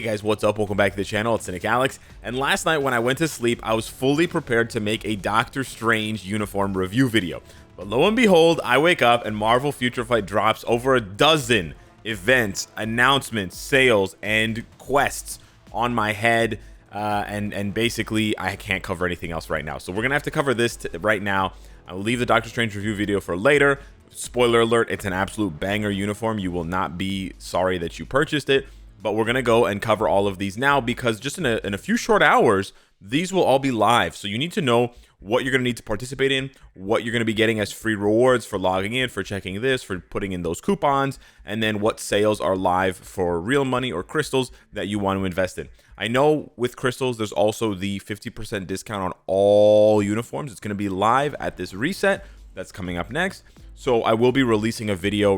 guys, what's up? Welcome back to the channel. It's Cynicalex. And last night when I went to sleep, I was fully prepared to make a Doctor Strange uniform review video. But lo and behold, I wake up and Marvel Future Fight drops over a dozen events, announcements, sales, and quests on my head. And basically, I can't cover anything else right now. So we're going to have to cover this right now. I will leave the Doctor Strange review video for later. Spoiler alert, it's an absolute banger uniform. You will not be sorry that you purchased it. But we're going to go and cover all of these now because just in a few short hours, these will all be live. So you need to know what you're going to need to participate in, what you're going to be getting as free rewards for logging in, for checking this, for putting in those coupons, and then what sales are live for real money or crystals that you want to invest in. I know with crystals, there's also the 50% discount on all uniforms. It's going to be live at this reset that's coming up next. So I will be releasing a video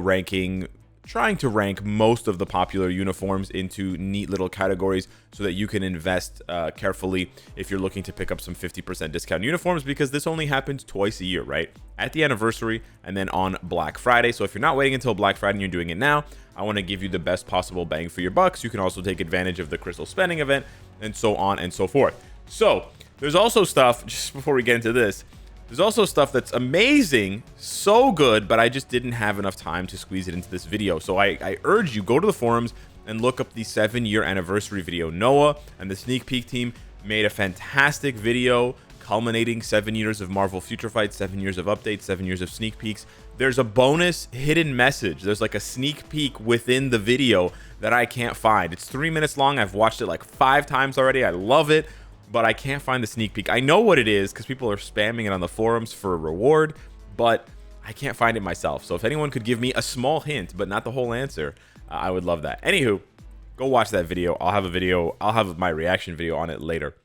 trying to rank most of the popular uniforms into neat little categories so that you can invest carefully if you're looking to pick up some 50% discount uniforms, because this only happens twice a year, right? At the anniversary and then on Black Friday. So if you're not waiting until Black Friday and you're doing it now, I want to give you the best possible bang for your bucks. You can also take advantage of the crystal spending event and so on and so forth. So there's also stuff, just before we get into this, there's also stuff that's amazing, so good, but I just didn't have enough time to squeeze it into this video. So I urge you, go to the forums and look up the 7-year anniversary video. Noah and the Sneak Peek team made a fantastic video culminating 7 years of Marvel Future Fight, 7 years of updates, 7 years of sneak peeks. There's a bonus hidden message. There's like a sneak peek within the video that I can't find. It's 3 minutes long. I've watched it like 5 times already. I love it. But I can't find the sneak peek. I know what it is because people are spamming it on the forums for a reward, but I can't find it myself. So if anyone could give me a small hint, but not the whole answer, I would love that. Anywho, go watch that video. I'll have my reaction video on it later.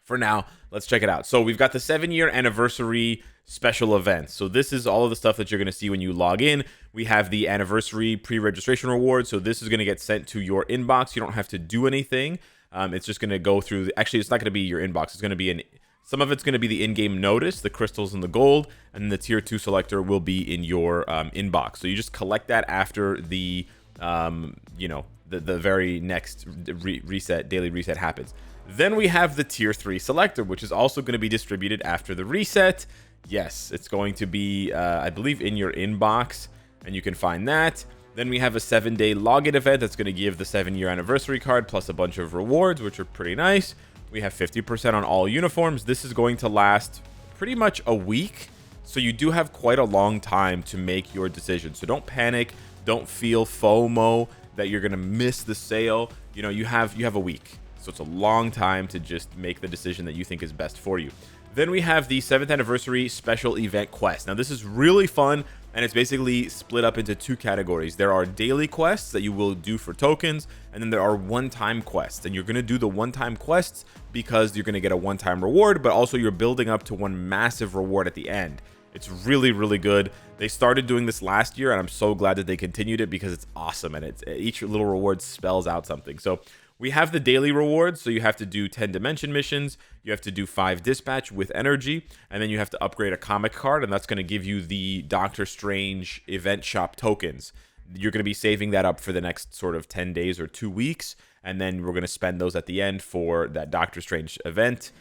For now, let's check it out. So we've got the 7-year anniversary special events. So this is all of the stuff that you're going to see when you log in. We have the anniversary pre-registration reward. So this is going to get sent to your inbox. You don't have to do anything. It's just going to go through. Actually, it's not going to be your inbox. It's going to be some of it's going to be the in-game notice, the crystals and the gold, and then the tier 2 selector will be in your inbox. So you just collect that after the the very next daily reset happens. Then we have the tier 3 selector, which is also going to be distributed after the reset. Yes, it's going to be, I believe, in your inbox, and you can find that. Then we have a 7-day login event that's going to give the 7-year anniversary card plus a bunch of rewards, which are pretty nice. We have 50% on all uniforms. This is going to last pretty much a week. So you do have quite a long time to make your decision. So don't panic. Don't feel FOMO that you're going to miss the sale. You know, you have a week. So it's a long time to just make the decision that you think is best for you. Then we have the 7th anniversary special event quest. Now this is really fun, and it's basically split up into 2 categories. There are daily quests that you will do for tokens, and then there are one-time quests. And you're going to do the one-time quests because you're going to get a one-time reward, but also you're building up to one massive reward at the end. It's really, really good. They started doing this last year, and I'm so glad that they continued it because it's awesome, and each little reward spells out something. So we have the daily rewards, so you have to do 10 dimension missions, you have to do 5 dispatch with energy, and then you have to upgrade a comic card, and that's going to give you the Doctor Strange event shop tokens. You're going to be saving that up for the next sort of 10 days or 2 weeks, and then we're going to spend those at the end for that Doctor Strange event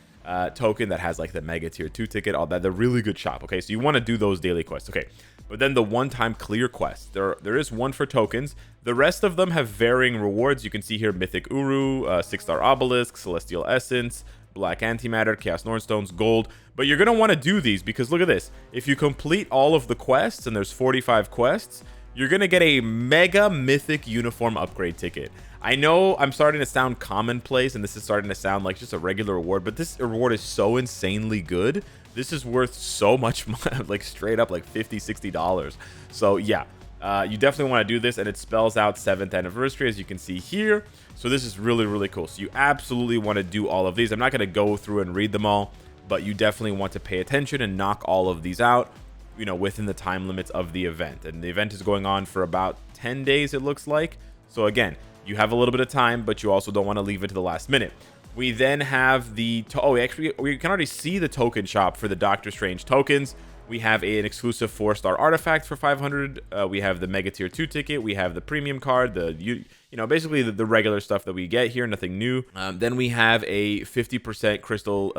token that has like the mega tier 2 ticket, all that. They're really good shop. Okay, so you want to do those daily quests. Okay, but then the one-time clear quest, there is one for tokens. The rest of them have varying rewards. You can see here Mythic Uru, 6-star Obelisk, Celestial Essence, Black Antimatter, Chaos Nornstones, Gold. But you're going to want to do these because look at this. If you complete all of the quests, and there's 45 quests, you're going to get a mega mythic uniform upgrade ticket. I know I'm starting to sound commonplace, and this is starting to sound like just a regular reward, but this reward is so insanely good. This is worth so much money, like straight up like $50, $60. So yeah, you definitely want to do this, and it spells out 7th anniversary, as you can see here. So this is really, really cool. So you absolutely want to do all of these. I'm not going to go through and read them all, but you definitely want to pay attention and knock all of these out, you know, within the time limits of the event. And the event is going on for about 10 days, it looks like. So again, you have a little bit of time, but you also don't want to leave it to the last minute. We then have the... we can already see the token shop for the Doctor Strange tokens. We have an exclusive 4-star artifact for 500. We have the Mega Tier 2 ticket. We have the premium card, basically the regular stuff that we get here, nothing new. Then we have a 50% crystal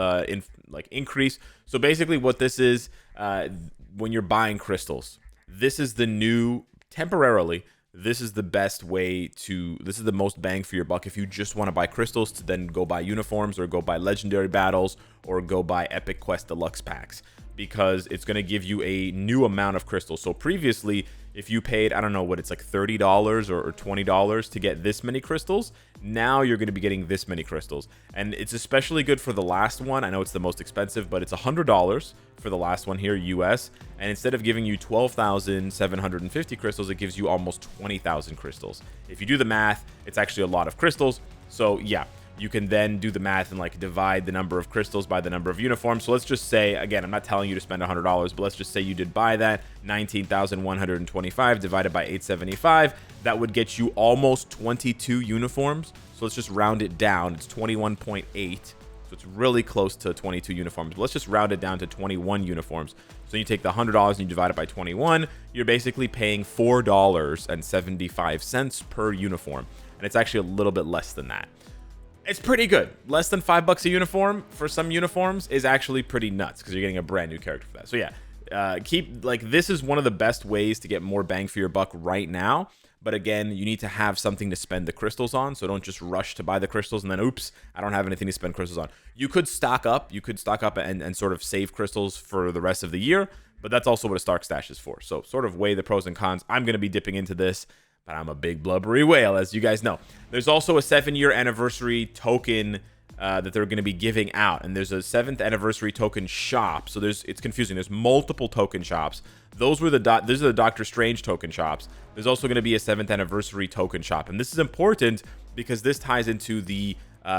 increase. So basically what this is, when you're buying crystals, this is the new, temporarily, this is the best way to, this is the most bang for your buck if you just want to buy crystals to then go buy uniforms or go buy legendary battles or go buy Epic Quest Deluxe packs, because it's going to give you a new amount of crystals. So previously, if you paid, I don't know what it's like, $30 or $20 to get this many crystals, now you're going to be getting this many crystals. And it's especially good for the last one. I know it's the most expensive, but it's $100 for the last one here, US. And instead of giving you 12,750 crystals, it gives you almost 20,000 crystals. If you do the math, it's actually a lot of crystals. So yeah, you can then do the math and like divide the number of crystals by the number of uniforms. So let's just say, again, I'm not telling you to spend $100, but let's just say you did buy that, 19,125 divided by 875. That would get you almost 22 uniforms. So let's just round it down. It's 21.8. So it's really close to 22 uniforms. But let's just round it down to 21 uniforms. So you take the $100 and you divide it by 21. You're basically paying $4.75 per uniform. And it's actually a little bit less than that. It's pretty good. Less than $5 a uniform for some uniforms is actually pretty nuts because you're getting a brand new character for that. So yeah, this is one of the best ways to get more bang for your buck right now. But again, you need to have something to spend the crystals on. So don't just rush to buy the crystals and then, oops, I don't have anything to spend crystals on. You could stock up. You could stock up and sort of save crystals for the rest of the year. But that's also what a Stark Stash is for. So sort of weigh the pros and cons. I'm going to be dipping into this, but I'm a big blubbery whale, as you guys know. There's also a 7-year anniversary token that they're going to be giving out, and there's a 7th anniversary token shop. So it's confusing. There's multiple token shops. Those are the Doctor Strange token shops. There's also going to be a 7th anniversary token shop, and this is important because this ties into the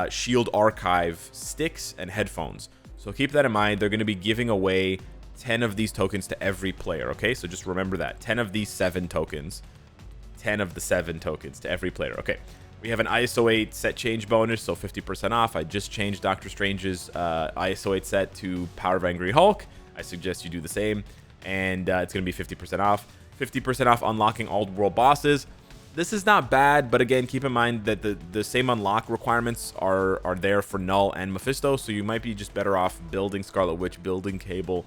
Shield Archive sticks and headphones. So keep that in mind. They're going to be giving away 10 of these tokens to every player. Okay, so just remember that 10 of these 7 tokens. 10 of the 7 tokens to every player. Okay, we have an ISO 8 set change bonus, so 50% off. I just changed Doctor Strange's ISO 8 set to Power of Angry Hulk. I suggest you do the same, and it's going to be 50% off. 50% off unlocking all world bosses. This is not bad, but again, keep in mind that the same unlock requirements are there for Null and Mephisto, so you might be just better off building Scarlet Witch, building Cable,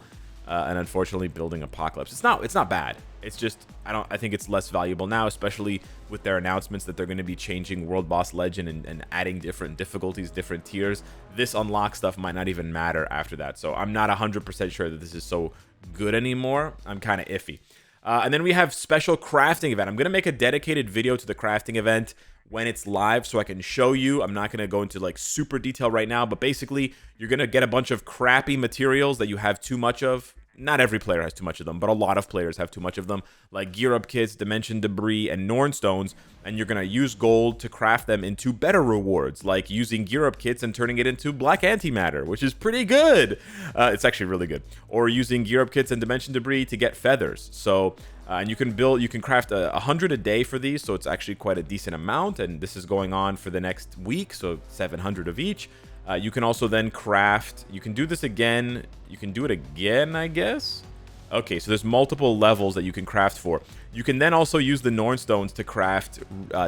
and unfortunately building Apocalypse. It's not bad. It's just I think it's less valuable now, especially with their announcements that they're going to be changing World Boss Legend and adding different difficulties, different tiers. This unlock stuff might not even matter after that. So I'm not 100% sure that this is so good anymore. I'm kind of iffy. And then we have special crafting event. I'm going to make a dedicated video to the crafting event when it's live so I can show you. I'm not going to go into like super detail right now, but basically you're going to get a bunch of crappy materials that you have too much of. Not every player has too much of them, but a lot of players have too much of them, like Gear Up Kits, Dimension Debris, and Norn Stones, and you're going to use gold to craft them into better rewards, like using Gear Up Kits and turning it into Black Antimatter, which is pretty good. It's actually really good. Or using Gear Up Kits and Dimension Debris to get feathers. So, and you can craft 100 a day for these, so it's actually quite a decent amount, and this is going on for the next week, so 700 of each. You can also then craft, you can do this again, you can do it again, I guess? Okay, so there's multiple levels that you can craft for. You can then also use the Norn Stones to craft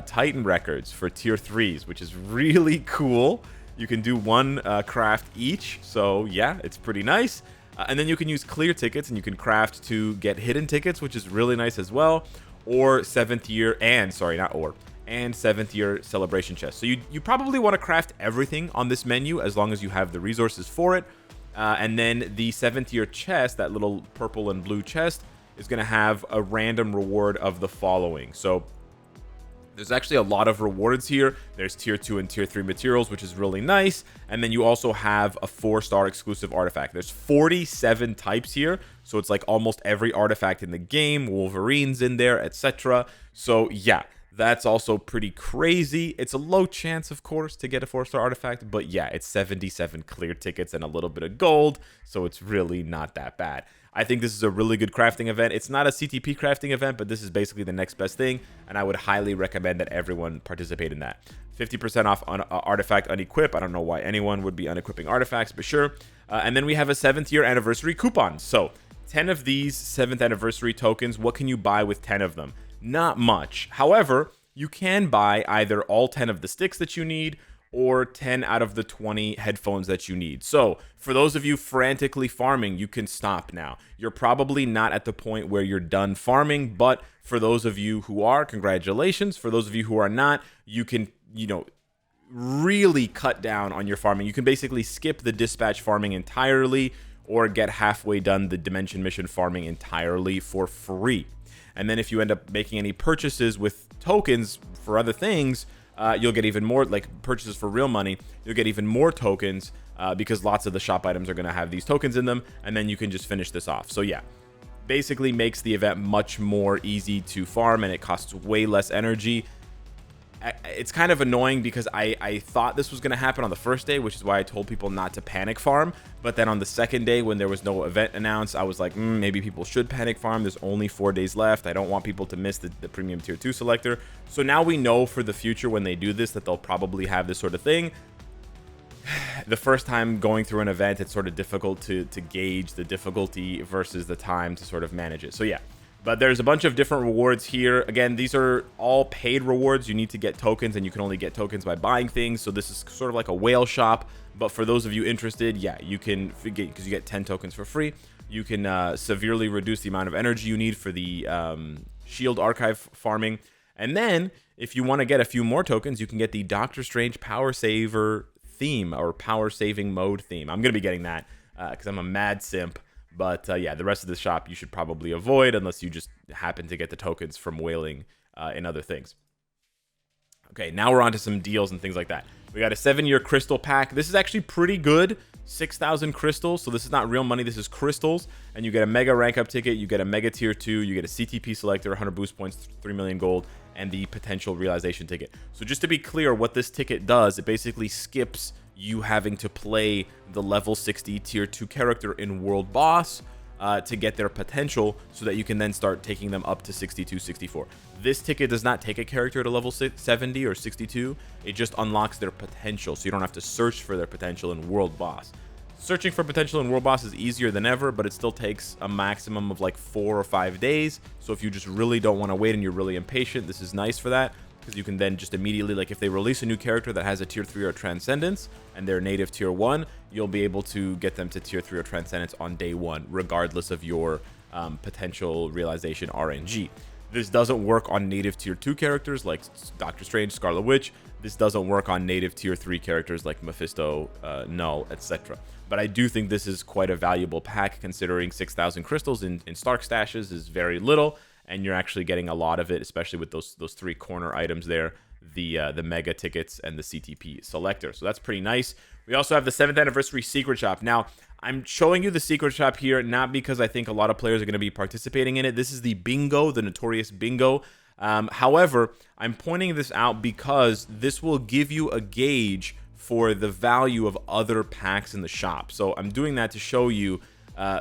Titan records for tier 3s, which is really cool. You can do one craft each, so yeah, it's pretty nice. And then you can use clear tickets, and you can craft to get hidden tickets, which is really nice as well. Or 7th year, and 7th year celebration chest. So you probably want to craft everything on this menu as long as you have the resources for it. And then the 7th year chest, that little purple and blue chest, is going to have a random reward of the following. So there's actually a lot of rewards here. There's tier 2 and tier 3 materials, which is really nice. And then you also have a 4-star exclusive artifact. There's 47 types here, so it's like almost every artifact in the game. Wolverine's in there, etc. So yeah, that's also pretty crazy. It's a low chance, of course, to get a 4-star artifact, but yeah, it's 77 clear tickets and a little bit of gold, so it's really not that bad. I think this is a really good crafting event. It's not a CTP crafting event, but this is basically the next best thing, and I would highly recommend that everyone participate in that. 50% off on artifact unequip. I don't know why anyone would be unequipping artifacts, but sure. And then we have a 7th year anniversary coupon. So 10 of these 7th anniversary tokens, what can you buy with 10 of them? Not much. However, you can buy either all 10 of the sticks that you need or 10 out of the 20 headphones that you need. So for those of you frantically farming, you can stop now. You're probably not at the point where you're done farming, but for those of you who are, congratulations. For those of you who are not, you can, really cut down on your farming. You can basically skip the dispatch farming entirely or get halfway done the dimension mission farming entirely for free. And then if you end up making any purchases with tokens for other things, you'll get even more, like purchases for real money, you'll get even more tokens because lots of the shop items are going to have these tokens in them, and then you can just finish this off. So yeah, basically makes the event much more easy to farm, and it costs way less energy. It's kind of annoying because I thought this was going to happen on the first day, which is why I told people not to panic farm. But then on the second day, when there was no event announced, I was like, maybe people should panic farm. There's only 4 days left. I don't want people to miss the premium tier 2 selector. So now we know for the future when they do this that they'll probably have this sort of thing. The first time going through an event, it's sort of difficult to gauge the difficulty versus the time to sort of manage it. So yeah. But there's a bunch of different rewards here. Again, these are all paid rewards. You need to get tokens, and you can only get tokens by buying things. So this is sort of like a whale shop. But for those of you interested, yeah, you can, because you get 10 tokens for free. You can severely reduce the amount of energy you need for the shield archive farming. And then, if you want to get a few more tokens, you can get the Doctor Strange Power Saver theme, or Power Saving Mode theme. I'm going to be getting that because I'm a mad simp. But yeah, the rest of the shop you should probably avoid unless you just happen to get the tokens from whaling in other things. Okay, now we're on to some deals and things like that. We got a 7-year crystal pack. This is actually pretty good. 6,000 crystals. So this is not real money. This is crystals. And you get a mega rank up ticket. You get a mega tier 2. You get a CTP selector, 100 boost points, 3 million gold, and the potential realization ticket. So just to be clear, what this ticket does, it basically skips you having to play the level 60 tier 2 character in world boss to get their potential, so that you can then start taking them up to 62, 64. This ticket does not take a character to level 70 or 62. It just unlocks their potential, so you don't have to search for their potential in world boss. Searching for potential in world boss is easier than ever, but it still takes a maximum of like 4 or 5 days. So if you just really don't want to wait and you're really impatient, this is nice for that. Because you can then just immediately, like if they release a new character that has a tier 3 or transcendence and they're native tier 1, you'll be able to get them to tier 3 or transcendence on day 1, regardless of your potential realization RNG. This doesn't work on native tier 2 characters like Doctor Strange, Scarlet Witch. This doesn't work on native tier 3 characters like Mephisto, Null, etc. But I do think this is quite a valuable pack, considering 6,000 crystals in Stark stashes is very little. And you're actually getting a lot of it, especially with those 3 corner items there, the mega tickets and the CTP selector. So that's pretty nice. We also have the 7th anniversary secret shop. Now, I'm showing you the secret shop here, not because I think a lot of players are going to be participating in it. This is the bingo, the notorious bingo. However, I'm pointing this out because this will give you a gauge for the value of other packs in the shop. So I'm doing that to show you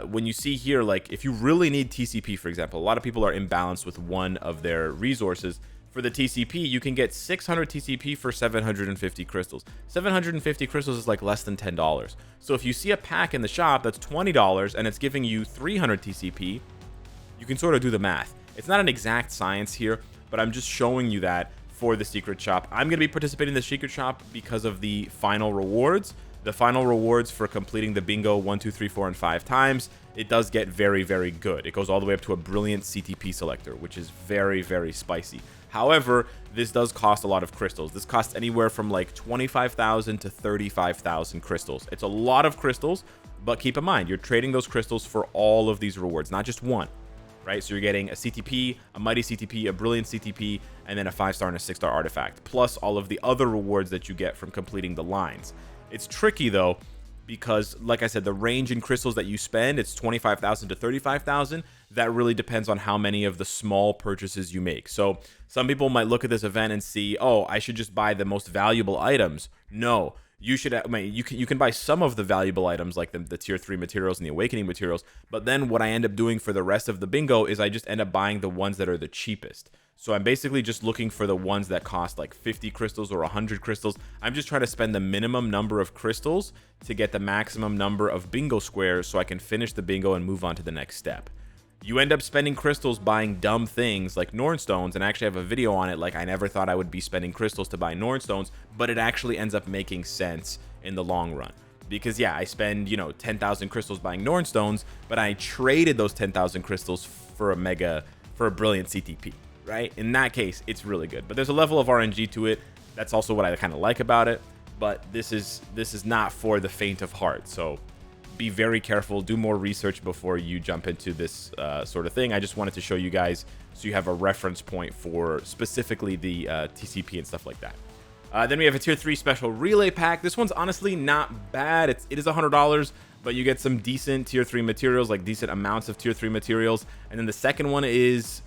when you see here, like if you really need TCP, for example, a lot of people are imbalanced with one of their resources. For the TCP, you can get 600 TCP for 750 crystals. 750 crystals is like less than $10. So if you see a pack in the shop that's $20 and it's giving you 300 TCP, you can sort of do the math. It's not an exact science here, but I'm just showing you that for the secret shop. I'm going to be participating in the secret shop because of the final rewards. The final rewards for completing the bingo 1, 2, 3, 4, and 5 times, it does get very, very good. It goes all the way up to a brilliant CTP selector, which is very, very spicy. However, this does cost a lot of crystals. This costs anywhere from like 25,000 to 35,000 crystals. It's a lot of crystals, but keep in mind, you're trading those crystals for all of these rewards, not just one, right? So you're getting a CTP, a mighty CTP, a brilliant CTP, and then a 5-star and a 6-star artifact, plus all of the other rewards that you get from completing the lines. It's tricky though, because like I said, the range in crystals that you spend, it's 25,000 to 35,000. That really depends on how many of the small purchases you make. So some people might look at this event and see, oh, I should just buy the most valuable items. No, you should, I mean, you can buy some of the valuable items like the tier 3 materials and the awakening materials, but then what I end up doing for the rest of the bingo is I just end up buying the ones that are the cheapest. So I'm basically just looking for the ones that cost like 50 crystals or 100 crystals. I'm just trying to spend the minimum number of crystals to get the maximum number of bingo squares so I can finish the bingo and move on to the next step. You end up spending crystals buying dumb things like Nornstones, and I actually have a video on it. Like, I never thought I would be spending crystals to buy Nornstones, but it actually ends up making sense in the long run. Because, yeah, I spend, 10,000 crystals buying Nornstones, but I traded those 10,000 crystals for a brilliant CTP, right? In that case, it's really good. But there's a level of RNG to it. That's also what I kind of like about it. But this is not for the faint of heart, so be very careful, do more research before you jump into this sort of thing. I just wanted to show you guys so you have a reference point for specifically the TCP and stuff like that. Then we have a tier 3 special relay pack. This one's honestly not bad. It is $100, but you get some decent tier 3 materials, like decent amounts of tier 3 materials. And then the second one is,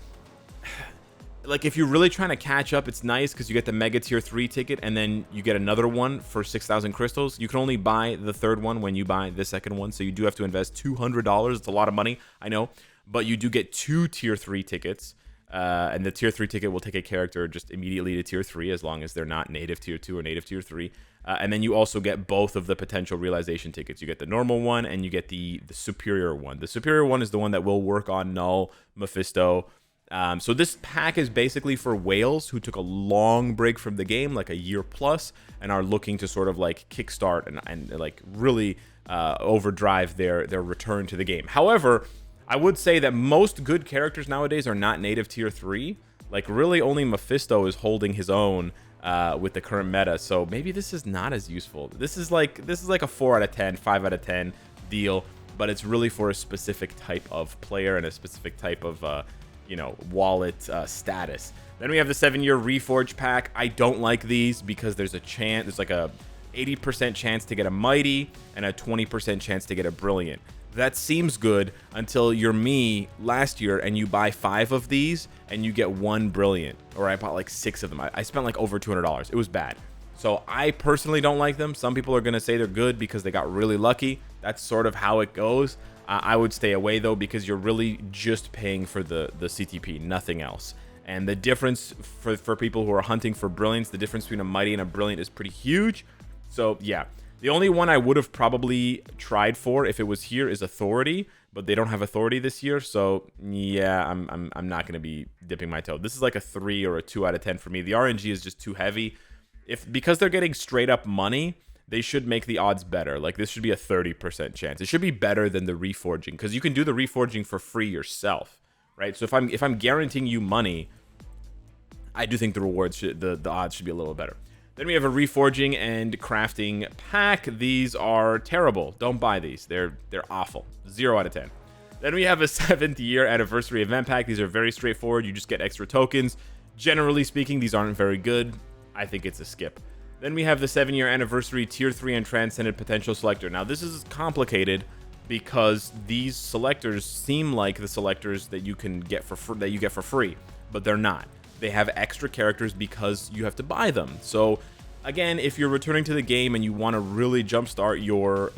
like, if you're really trying to catch up, it's nice because you get the mega tier 3 ticket and then you get another one for 6,000 crystals. You can only buy the third one when you buy the second one, so you do have to invest $200. It's a lot of money, I know, but you do get 2 tier 3 tickets, and the tier 3 ticket will take a character just immediately to tier 3 as long as they're not native tier 2 or native tier 3. And then you also get both of the potential realization tickets. You get the normal one and you get the superior one. The superior one is the one that will work on Null, Mephisto. So this pack is basically for whales who took a long break from the game, like a year plus, and are looking to sort of like kickstart and like really overdrive their return to the game. However, I would say that most good characters nowadays are not native tier 3. Like, really only Mephisto is holding his own with the current meta, so maybe this is not as useful. This is like a 4 out of 10, 5 out of 10 deal, but it's really for a specific type of player and a specific type of wallet status. Then we have the 7-year Reforge Pack. I don't like these because there's like a 80% chance to get a Mighty and a 20% chance to get a Brilliant. That seems good until you're me last year and you buy 5 of these and you get 1 Brilliant, or I bought like 6 of them. I spent like over $200. It was bad. So I personally don't like them. Some people are going to say they're good because they got really lucky. That's sort of how it goes. I would stay away though, because you're really just paying for the CTP, nothing else. And the difference for people who are hunting for brilliance, the difference between a mighty and a brilliant is pretty huge. So yeah, the only one I would have probably tried for if it was here is authority, but they don't have authority this year. So yeah, I'm not going to be dipping my toe. This is like a 3 or a 2 out of 10 for me. The RNG is just too heavy. Because they're getting straight up money, they should make the odds better. Like, this should be a 30% chance. It should be better than the reforging, because you can do the reforging for free yourself, right? So if I'm guaranteeing you money, I do think the rewards the odds should be a little better. Then we have a reforging and crafting pack. These are terrible. Don't buy these. They're awful. 0 out of 10. Then we have a 7th year anniversary event pack. These are very straightforward. You just get extra tokens. Generally speaking, these aren't very good. I think it's a skip. Then we have the 7-year anniversary tier 3 and transcended potential selector. Now this is complicated because these selectors seem like the selectors that you can get for free, but they're not. They have extra characters because you have to buy them. So again, if you're returning to the game and you want to really jumpstart your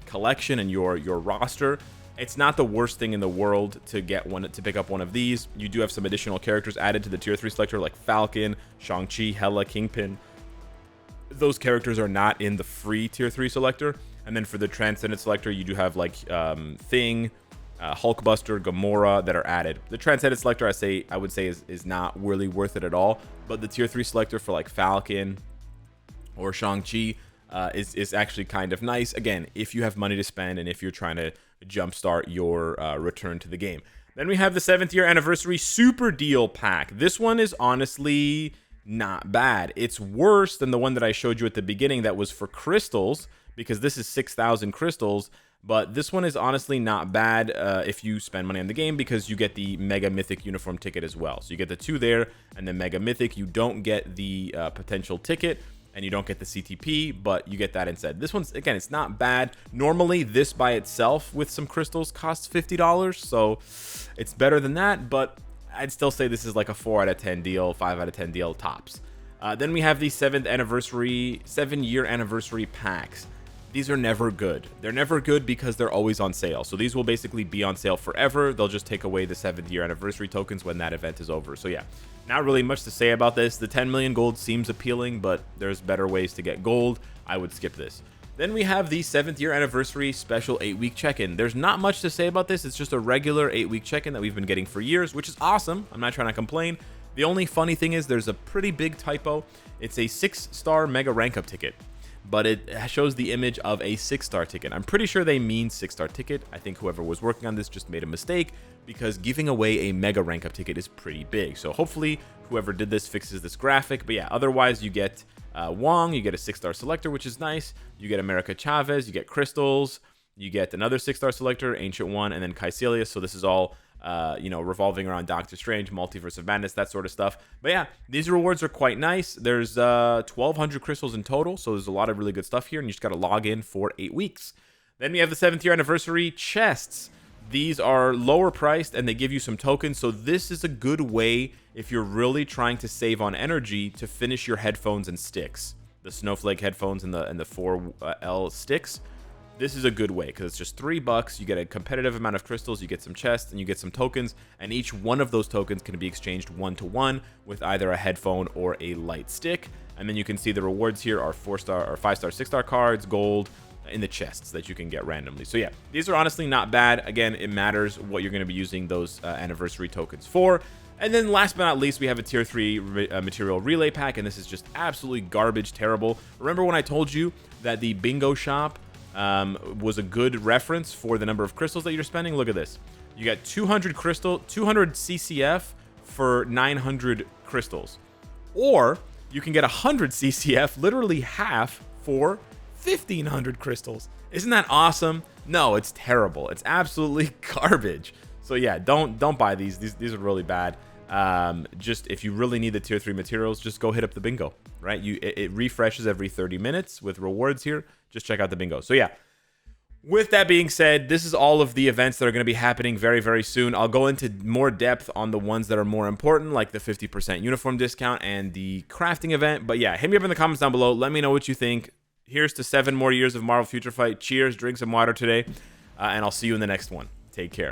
collection and your roster, it's not the worst thing in the world to pick up one of these. You do have some additional characters added to the tier 3 selector, like Falcon, Shang-Chi, Hela, Kingpin. Those characters are not in the free tier 3 selector. And then for the transcended selector, you do have like Thing, Hulkbuster, Gamora that are added. The transcended selector, I would say is not really worth it at all. But the tier 3 selector for like Falcon or Shang-Chi is actually kind of nice. Again, if you have money to spend and if you're trying to jumpstart your return to the game. Then we have the 7th year anniversary super deal pack. This one is honestly not bad. It's worse than the one that I showed you at the beginning that was for crystals, because this is 6,000 crystals, but this one is honestly not bad if you spend money on the game, because you get the Mega Mythic uniform ticket as well. So you get the 2 there and the Mega Mythic. You don't get the potential ticket and you don't get the CTP, but you get that instead. This one's, again, it's not bad. Normally this by itself with some crystals costs $50, so it's better than that, but I'd still say this is like a 4 out of 10 deal, 5 out of 10 deal tops. Then we have the 7-year anniversary packs. These are never good. They're never good because they're always on sale. So these will basically be on sale forever. They'll just take away the 7th-year anniversary tokens when that event is over. So yeah, not really much to say about this. The 10 million gold seems appealing, but there's better ways to get gold. I would skip this. Then we have the 7th-year anniversary special 8-week check-in. There's not much to say about this. It's just a regular 8-week check-in that we've been getting for years, which is awesome. I'm not trying to complain. The only funny thing is there's a pretty big typo. It's a 6-star mega rank up ticket, but it shows the image of a 6-star ticket. I'm pretty sure they mean 6-star ticket. I think whoever was working on this just made a mistake because giving away a mega rank up ticket is pretty big. So hopefully whoever did this fixes this graphic. But yeah, otherwise you get Wong, you get a 6-star selector, which is nice. You get America Chavez, you get crystals, you get another 6-star selector, Ancient One, and then Caecilius. So this is all revolving around Doctor Strange, Multiverse of Madness, that sort of stuff. But yeah, these rewards are quite nice. There's 1,200 crystals in total, so there's a lot of really good stuff here, and you just got to log in for 8 weeks. Then we have the 7th-year anniversary chests. These are lower priced, and they give you some tokens, so this is a good way if you're really trying to save on energy to finish your headphones and sticks. The Snowflake headphones and the 4L sticks. This is a good way because it's just $3. You get a competitive amount of crystals, you get some chests, and you get some tokens, and each one of those tokens can be exchanged 1-to-1 with either a headphone or a light stick. And then you can see the rewards here are 4-star or 5-star, 6-star cards, gold in the chests that you can get randomly. So yeah, these are honestly not bad. Again, it matters what you're going to be using those anniversary tokens for. And then last but not least, we have a tier 3 material relay pack, and this is just absolutely garbage, terrible. Remember when I told you that the bingo shop was a good reference for the number of crystals that you're spending? Look at this. You got 200 CCF for 900 crystals. Or you can get 100 CCF, literally half, for 1,500 crystals. Isn't that awesome? No, it's terrible. It's absolutely garbage. So yeah, don't buy these. These are really bad. Just if you really need the tier 3 materials, just go hit up the bingo, right? It refreshes every 30 minutes with rewards here. Just check out the bingo. So yeah, with that being said, this is all of the events that are going to be happening very, very soon. I'll go into more depth on the ones that are more important, like the 50% uniform discount and the crafting event. But yeah, hit me up in the comments down below. Let me know what you think. Here's to 7 more years of Marvel Future Fight. Cheers, drink some water today, and I'll see you in the next one. Take care.